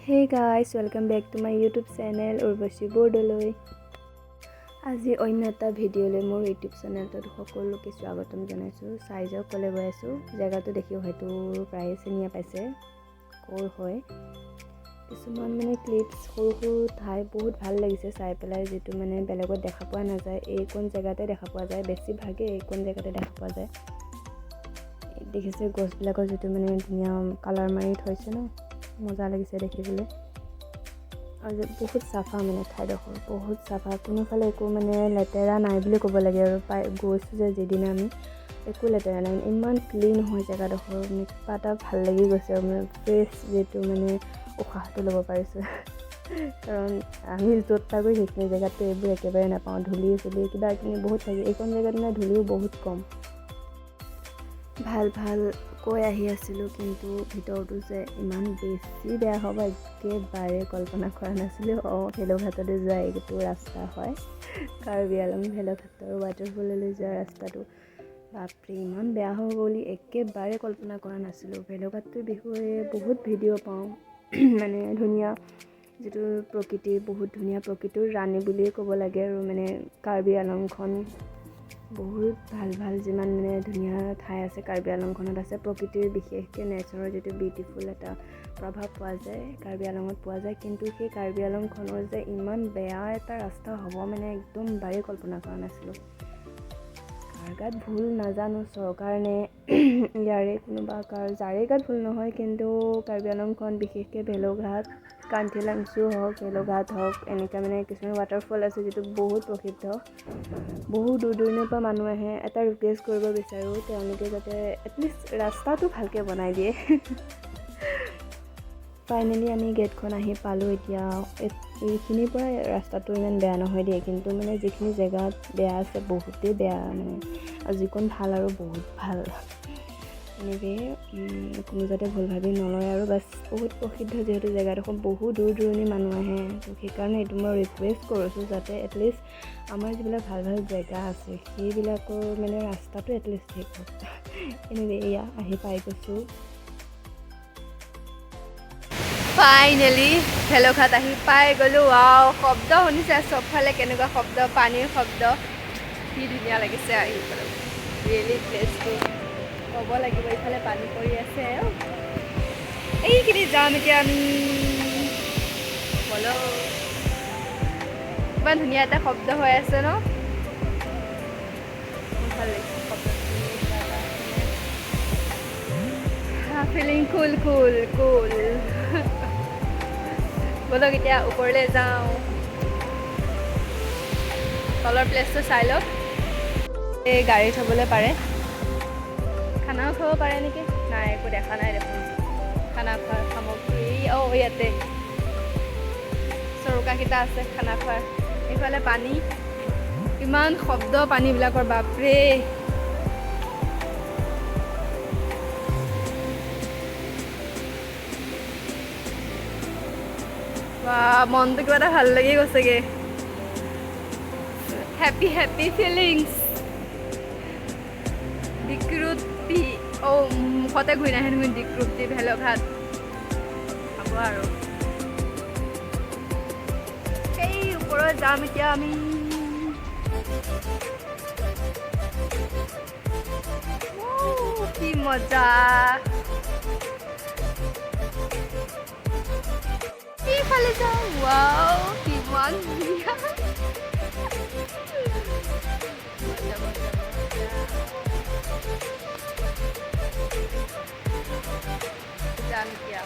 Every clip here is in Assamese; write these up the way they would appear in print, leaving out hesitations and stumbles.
Hey guys, welcome back to my YouTube channel Urvashi Bordoloi. আজি অন্য এটা ভিডিঅ' লৈ মোৰ YouTube চেনেলটোত সকলোকে স্বাগতম জনাইছো। সাইজক কলে গৈ আছো। জায়গাটো দেখি হয়তো প্ৰায় চিনিয়া পাইছে ক'ৰ হয়। কিছুমান মানে ক্লিপছ সৰু ঠাই বহুত ভাল লাগিছে চাই পেলাই, যেটো মানে বেলেগত দেখা পোৱা নাযায়। এই কোন জায়গাতে দেখা পোৱা যায়, বেছি ভাগে এই কোন জায়গাতে দেখা পোৱা যায়। দেখিছে গছবিলাকৰ যেটো মানে ধুনীয়া কালাৰ মাৰি থৈছে ন, মজা লাগিছে দেখিবলৈ। আৰু বহুত চাফা মানে ঠাইডোখৰ বহুত চাফা, কোনোফালে একো মানে লেতেৰা নাই বুলি ক'ব লাগে। আৰু গৈছোঁ যে যিদিনা আমি একো লেতেৰা নাই, ইমান ক্লিন হয় জেগাডোখৰ, মানে কিবা এটা ভাল লাগি গৈছে। মানে ফ্ৰেছ যিটো মানে উশাহটো ল'ব পাৰিছোঁ কাৰণ আমি য'ত থাকোঁ সেইখিনি জেগাততো এইবোৰ একেবাৰে নাপাওঁ। ধূলি চুলি কিবা কিনি বহুত থাকে, এইখন জেগাত মানে ধূলিও বহুত কম। ভাল কৈ আহি আছিলোঁ, কিন্তু ভিতৰটো যে ইমান বেছি বেয়া হ'ব একেবাৰে কল্পনা কৰা নাছিলোঁ। ভেলোঘাটলৈ যোৱা এইটো ৰাস্তা হয়, কাৰ্বি আংলং ভেলোঘাটৰ ৱাটাৰফললৈ যোৱা ৰাস্তাটো। বাপৰে ইমান বেয়া হ'ব বুলি একেবাৰে কল্পনা কৰা নাছিলোঁ। ভেলোঘাটটোৰ বিষয়ে বহুত ভিডিঅ' পাওঁ, মানে ধুনীয়া যিটো প্ৰকৃতি, বহুত ধুনীয়া প্ৰকৃতিৰ ৰাণী বুলিয়ে ক'ব লাগে। আৰু মানে কাৰ্বি আংলংখন বহুত ভাল যিমান মানে ধুনীয়া ঠাই আছে কাৰ্বি আংলংখনত আছে। প্ৰকৃতিৰ বিশেষকৈ নেচাৰৰ যিটো বিউটিফুল এটা প্ৰভাৱ পোৱা যায় কাৰ্বি আংলঙত পোৱা যায়। কিন্তু সেই কাৰ্বি আংলংখনৰ যে ইমান বেয়া এটা ৰাস্তা হ'ব মানে একদম বাৰে কল্পনা কৰা নাছিলোঁ। কাৰ গাত ভুল নাজানো, চৰকাৰ নে ইয়াৰে কোনোবা যাৰে গাত ভুল নহয়, কিন্তু কাৰ্বি আংলংখন বিশেষকৈ ভেলোঘাট, কান্থিলাংছো হওক, ভেলোঘাট হওক, এনেকুৱা মানে কিছুমান ৱাটাৰফল আছে যিটো বহুত প্ৰসিদ্ধ। বহু দূৰণিৰ পৰা মানুহ আহে। এটা ৰিকুৱেষ্ট কৰিব বিচাৰোঁ, তেওঁলোকে যাতে এটলিষ্ট ৰাস্তাটো ভালকৈ বনাই দিয়ে। ফাইনেলি আমি গেটখন আহি পালোঁ। এতিয়া এইখিনিৰ পৰা ৰাস্তাটো ইমান বেয়া নহয় দিয়ে, কিন্তু মানে যিখিনি জেগাত বেয়া আছে বহুতেই বেয়া, মানে আৰু যিকণ ভাল আৰু বহুত ভাল। এনেকৈ কোনো যাতে ভুল ভাবি নলয় আৰু বাছ। বহুত প্ৰসিদ্ধ যিহেতু জেগাডোখৰ, বহুত দূৰণিৰ মানুহ আহে, তো সেইকাৰণে এইটো মই ৰিকুৱেষ্ট কৰিছোঁ যাতে এটলিষ্ট আমাৰ যিবিলাক ভাল জেগা আছে সেইবিলাকৰ মানে ৰাস্তাটো এটলিষ্ট ঠিক হওক। এনেকৈ এয়া আহি পাই গৈছোঁ। ফাইনেলি ভেলোঘাট আহি পাই গ'লোঁ। শব্দ শুনিছে চবফালে কেনেকুৱা শব্দ, পানীৰ শব্দ, কি ধুনীয়া লাগিছে আহি পেলাই। ৰিয়েলি প্লেচটো ক'ব লাগিব। ইফালে পানী পৰি আছে, এইখিনি যাম এতিয়া আমি। বলো, ইমান ধুনীয়া এটা শব্দ হৈ আছে ন, ভাল লাগিছে শব্দটো। ফিলিং কুল বলক এতিয়া ওপৰলৈ যাওঁ, তলৰ প্লেচটো চাই লওক। এই গাড়ী থ'বলৈ পাৰে, খানাও খাব পাৰে নেকি, নাই একো দেখা নাই দেখোন খানা খোৱাৰ সামগ্ৰী। ইয়াতে চৌকাকেইটা আছে খানা খোৱাৰ। এইফালে পানী, ইমান শব্দ পানীবিলাকৰ, বাপৰে। বা মনটো কিবা এটা ভাল লাগি গৈছেগে, হেপী ফিলিংছ। ডিক্ৰুতি, মুখতে ঘূৰি নাহে নহয়, ডিক্ৰুতি ভেলোঘাট হ'ব আৰু। সেই ওপৰত যাম এতিয়া আমি। কি মজা, ইফালে যাওঁ। ৱাও, কিমান ধুনীয়া। যাম এতিয়া।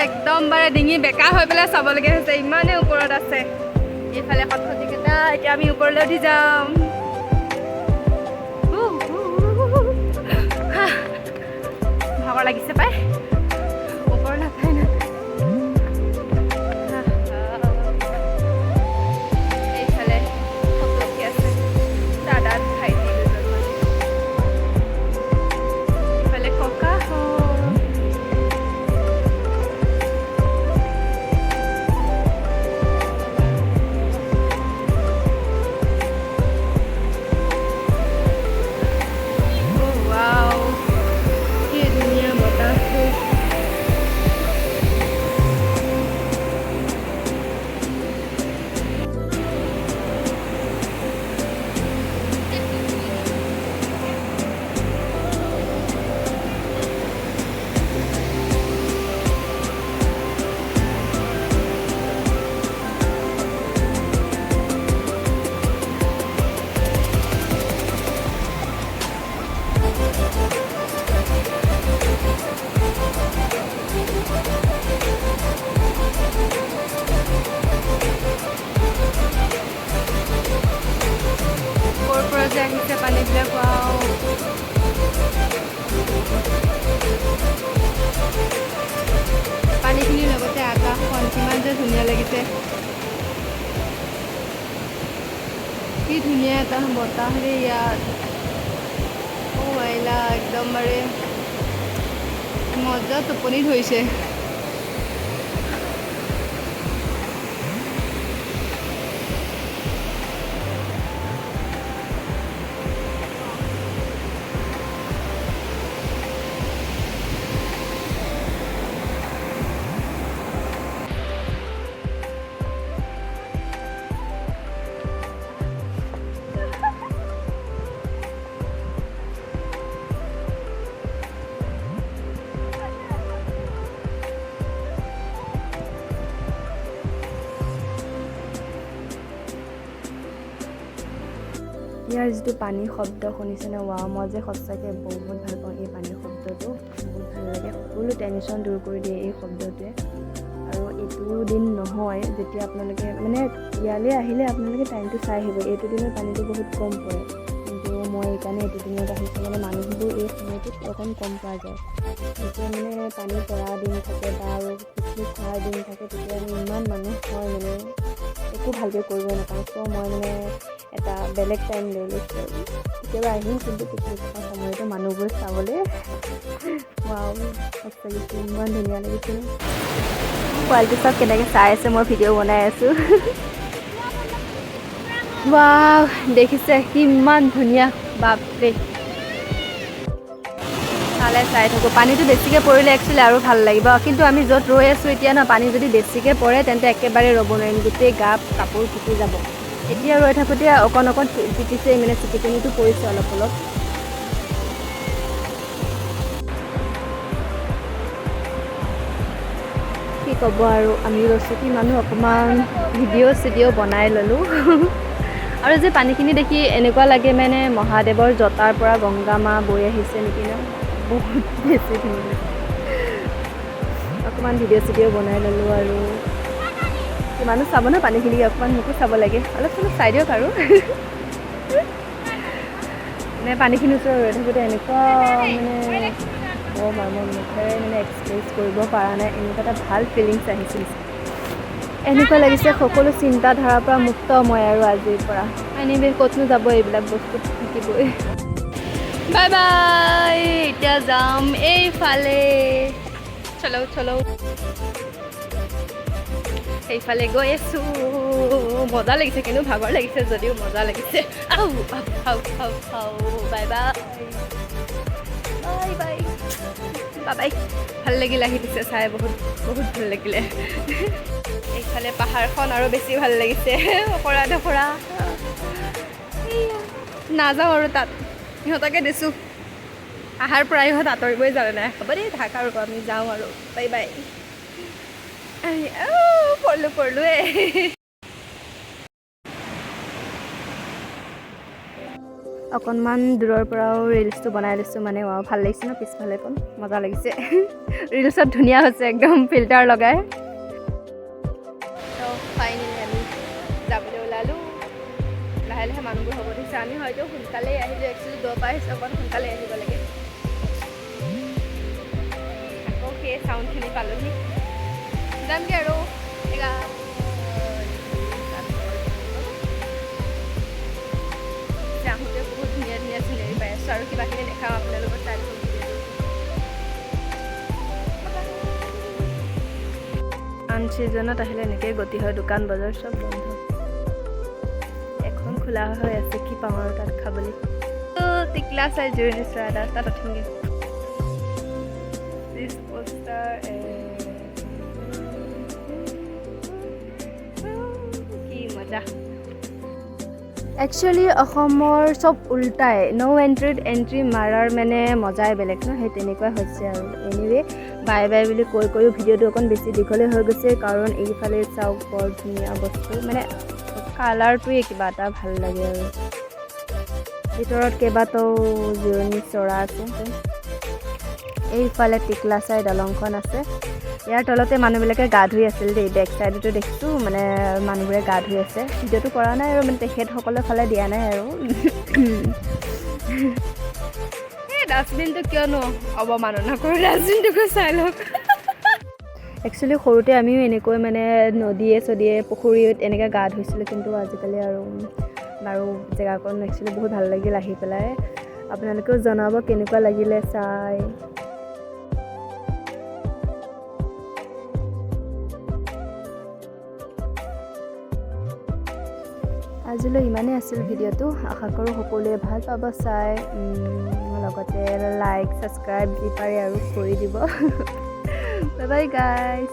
একদম বাৰে ডিঙি বেকা হৈ পেলাই চাবলগীয়া হৈছে, ইমানেই ওপৰত আছে। এইফালে খটখটিকেইটা, এতিয়া আমি ওপৰলৈ উঠি যাম। ভাগৰ লাগিছে পাই, ওপৰ নাপায় না। এইফালে খটখটি আছে, দাদা ভাইটি দুজনমান, এইফালে ককা পানীখিনিৰ লগতে আকাশখন কিমান যে ধুনীয়া লাগিছে। কি ধুনীয়া এটা বতাহ ৰে ইয়াত। মাইলা একদম বাৰে মজা টোপনি ধৰিছে। ইয়াৰ যিটো পানীৰ শব্দ শুনিছেনে, ৱাও, মই যে সঁচাকৈ বহুত ভাল পাওঁ এই পানীৰ শব্দটো। বহুত ভাল লাগে, সকলো টেনশ্যন দূৰ কৰি দিয়ে এই শব্দটোৱে। আৰু এইটো দিন নহয় যেতিয়া আপোনালোকে মানে ইয়ালৈ আহিলে আপোনালোকে টাইমটো চাই আহিব। এইটো দিনত পানীটো বহুত কম পৰে, কিন্তু মই এইকাৰণে এইটো দিনত আহিছোঁ। মানে মানুহবোৰ এই সময়টোত অকণ কম পোৱা যায়। যেতিয়া মানে পানী পৰা দিন থাকে বা আৰু পিকনিক খোৱাৰ দিন থাকে, তেতিয়া ইমান মানুহ হয় মানে একো ভালকৈ কৰিব নাপাওঁ। চ' মই মানে এটা বেলেগ টাইম লৈ লৈছোঁ আৰু কেতিয়াবা আহিম, কিন্তু পিকনিক খোৱাৰ সময়তো মানুহবোৰ চাবলৈ। ৱাও, সঁচাকৈ ইমান ধুনীয়া লাগিছে। পোৱালিটো চব কেনেকৈ চাই আছে, মই ভিডিঅ' বনাই আছোঁ। ৱাও, দেখিছে কিমান ধুনীয়া, বাপৰে। চালে চাই থাকোঁ। পানীটো বেছিকৈ পৰিলে একচুৱেলি আৰু ভাল লাগিব, কিন্তু আমি য'ত ৰৈ আছোঁ এতিয়া ন, পানী যদি বেছিকৈ পৰে তেন্তে একেবাৰে ৰ'ব নোৱাৰিম, গোটেই গা কাপোৰ তিতি যাব। এতিয়া ৰৈ থাকোঁতে অকণ অকণ তিতিছে, মানে চিটিকনিটো পৰিছে অলপ অলপ। কি ক'ব আৰু, আমি ৰচুকি মানুহ অকণমান ভিডিঅ' চিডিঅ' বনাই ল'লোঁ। আৰু যে পানীখিনি দেখি এনেকুৱা লাগে মানে মহাদেৱৰ জটাৰ পৰা গংগা মা বৈ আহিছে নেকি ন, বহুত বেছি ধুনীয়া। অকণমান ভিডিঅ' চিডিঅ' বনাই ল'লোঁ আৰু কিমানো চাব ন পানীখিনি, অকণমান মোকো চাব লাগে, অলপ চলপ চাই দিয়ক আৰু। মানে পানীখিনিৰ ওচৰত ৰৈ থাকোঁতে এনেকুৱা মানে মই মুখেৰে মানে এক্সপ্ৰেছ কৰিব পৰা নাই, এনেকুৱা এটা ভাল ফিলিংছ আহিছিল। এনেকুৱা লাগিছে সকলো চিন্তাধাৰাৰ পৰা মুক্ত মই আৰু আজিৰ পৰা। এনিৱে ক'তনো যাব, এইবিলাক বস্তু থাকিবই। বাই বাই, এতিয়া যাম এইফালে। চলো চলো, সেইফালে গৈ আছোঁ। মজা লাগিছে, কিন্তু ভাগৰ লাগিছে যদিও মজা লাগিছে। আউ আউ আউ আউ, bye bye bye bye bye bye. ভাল লাগিল আহি পিছে চাই, বহুত বহুত ভাল লাগিলে। এইফালে পাহাৰখন আৰু বেছি ভাল লাগিছে, অকৰা ধকৰা। নাযাওঁ আৰু তাত, ইহঁতকে দিছোঁ আহাৰ পৰা ইহঁত আঁতৰিবই জানে নাই। হ'ব দেই, থাক আৰু আমি যাওঁ আৰু, বাই বাই। পঢ়লোৱে। অকণমান দূৰৰ পৰাও ৰিলচটো বনাই লৈছোঁ, মানে ভাল লাগিছে ন, পিছফালে কণ মজা লাগিছে। ৰিলচত ধুনীয়া হৈছে একদম ফিল্টাৰ লগাই। ফাইনেলি আমি যাবলৈ ওলালোঁ। লাহে লাহে মানুহবোৰ হ'ব দিছে, আমি হয়তো সোনকালেই আহিলোঁ, একচুৱেলি 10 পৰা আহিছোঁ, অকণ সোনকালে আহিব লাগে। আকৌ সেই চাউণ্ডখিনি পালোঁহি, যামগৈ আৰু আহোঁতে বহুত ধুনীয়া ধুনীয়া চিনেৰি পাই আছোঁ, আৰু কিবাকিবি দেখাওঁ আপোনালোকৰ চাই থাকক। আন ছিজনত আহিলে এনেকৈ গতি হয়, দোকান বজাৰ চব বন্ধ। এখন খোলা হৈ আছে, কি পাওঁ আৰু তাত খাবলৈ। টিকলা চাই জুৰি চৰা তাত উঠিমগৈ। দিছ পোষ্টাৰ কি মজা। একচুৱেলি অসমৰ চব উল্টাই, ন' এণ্ট্ৰিত এণ্ট্ৰি মাৰাৰ মানে মজাই বেলেগ ন, সেই তেনেকুৱাই হৈছে আৰু। এনিৱে বাই বাই বুলি কৈ কৈও ভিডিঅ'টো অকণ বেছি দীঘলে হৈ গৈছে, কাৰণ এইফালে চাওক বৰ ধুনীয়া বস্তু, মানে কালাৰটোৱে কিবা এটা ভাল লাগে আৰু। ভিতৰত কেইবাটাও জিৰণি চৰা আছে। এইফালে টিকলাচাই দলংখন আছে, ইয়াৰ তলতে মানুহবিলাকে গা ধুই আছিল দেই। বেক চাইডতো দেখিছোঁ মানে মানুহবোৰে গা ধুই আছে। ভিডিঅ'টো কৰা নাই আৰু, মানে তেখেতসকলৰ ফালে দিয়া নাই আৰু। এই ডাষ্টবিনটো কিয়নো অৱমাননা কৰোঁ, ডাষ্টবিনটোকে চাই লওক। একচুৱেলি সৰুতে আমিও এনেকৈ মানে নদীয়ে চদিয়ে পুখুৰীত এনেকৈ গা ধুইছিলোঁ, কিন্তু আজিকালি আৰু বাৰু জেগাকণ একচুৱেলি বহুত ভাল লাগিল আহি পেলাই। আপোনালোকেও জনাব কেনেকুৱা লাগিলে চাই। আজিলৈ ইমানেই আছিল ভিডিঅ'টো। আশা কৰোঁ সকলোৱে ভাল পাব চাই, লগতে লাইক ছাবস্ক্ৰাইব যি পাৰে আৰু কৰি দিব। Bye bye guys.